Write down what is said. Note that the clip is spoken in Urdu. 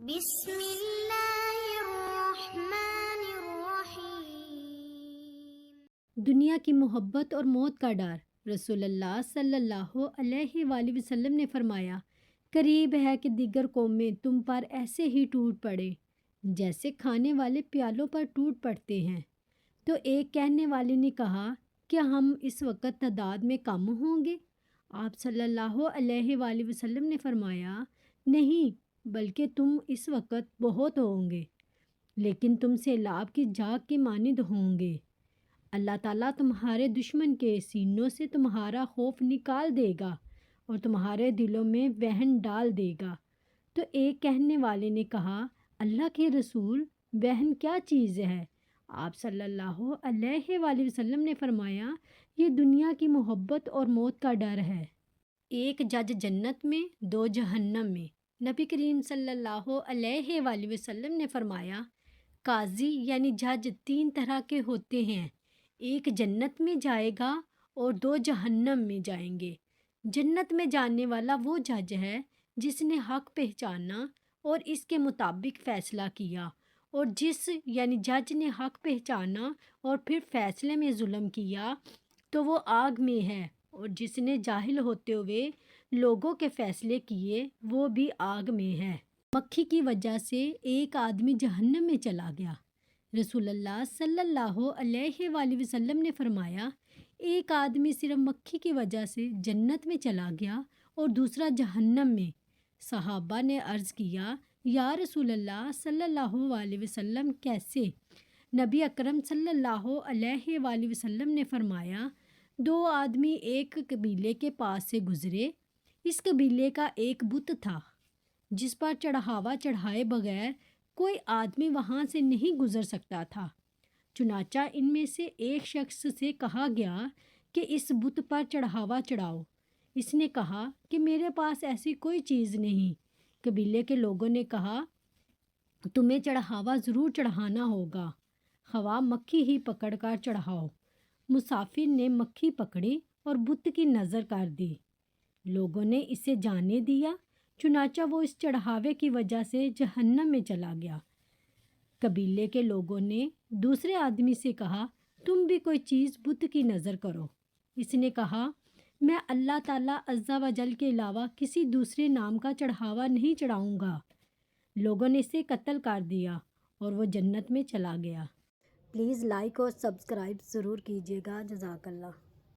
بسم اللہ الرحمن الرحیم۔ دنیا کی محبت اور موت کا ڈر۔ رسول اللہ صلی اللہ علیہ وآلہ وسلم نے فرمایا، قریب ہے کہ دیگر قومیں تم پر ایسے ہی ٹوٹ پڑے جیسے کھانے والے پیالوں پر ٹوٹ پڑتے ہیں۔ تو ایک کہنے والے نے کہا، کیا ہم اس وقت تعداد میں کم ہوں گے؟ آپ صلی اللہ علیہ وآلہ وسلم نے فرمایا، نہیں، بلکہ تم اس وقت بہت ہوں گے، لیکن تم سیلاب کی جاگ کے مانند ہوں گے۔ اللہ تعالیٰ تمہارے دشمن کے سینوں سے تمہارا خوف نکال دے گا اور تمہارے دلوں میں وہن ڈال دے گا۔ تو ایک کہنے والے نے کہا، اللہ کے رسول، وہن کیا چیز ہے؟ آپ صلی اللہ علیہ وآلہ وسلم نے فرمایا، یہ دنیا کی محبت اور موت کا ڈر ہے۔ ایک جج جنت میں، دو جہنم میں۔ نبی کریم صلی اللہ علیہ وآلہ وسلم نے فرمایا، قاضی یعنی جج تین طرح کے ہوتے ہیں، ایک جنت میں جائے گا اور دو جہنم میں جائیں گے۔ جنت میں جانے والا وہ جج ہے جس نے حق پہچانا اور اس کے مطابق فیصلہ کیا، اور جس یعنی جج نے حق پہچانا اور پھر فیصلے میں ظلم کیا تو وہ آگ میں ہے، اور جس نے جاہل ہوتے ہوئے لوگوں کے فیصلے کیے وہ بھی آگ میں ہے۔ مکھی کی وجہ سے ایک آدمی جہنم میں چلا گیا۔ رسول اللہ صلی اللہ علیہ وآلہ وسلم نے فرمایا، ایک آدمی صرف مکھی کی وجہ سے جنت میں چلا گیا اور دوسرا جہنم میں۔ صحابہ نے عرض کیا، یا رسول اللہ صلی اللہ علیہ وسلم کیسے؟ نبی اکرم صلی اللہ علیہ وآلہ وسلم نے فرمایا، دو آدمی ایک قبیلے کے پاس سے گزرے۔ اس قبیلے کا ایک بت تھا جس پر چڑھاوا چڑھائے بغیر کوئی آدمی وہاں سے نہیں گزر سکتا تھا۔ چنانچہ ان میں سے ایک شخص سے کہا گیا کہ اس بت پر چڑھاوا چڑھاؤ۔ اس نے کہا کہ میرے پاس ایسی کوئی چیز نہیں۔ قبیلے کے لوگوں نے کہا، تمہیں چڑھاوا ضرور چڑھانا ہوگا، خواہ مکھی ہی پکڑ کر چڑھاؤ۔ مسافر نے مکھی پکڑی اور بت کی نظر کر دی۔ لوگوں نے اسے جانے دیا، چنانچہ وہ اس چڑھاوے کی وجہ سے جہنم میں چلا گیا۔ قبیلے کے لوگوں نے دوسرے آدمی سے کہا، تم بھی کوئی چیز بت کی نظر کرو۔ اس نے کہا، میں اللہ تعالیٰ عز و جل کے علاوہ کسی دوسرے نام کا چڑھاوا نہیں چڑھاؤں گا۔ لوگوں نے اسے قتل کر دیا اور وہ جنت میں چلا گیا۔ پلیز لائک اور سبسکرائب ضرور کیجیے گا۔ جزاک اللہ۔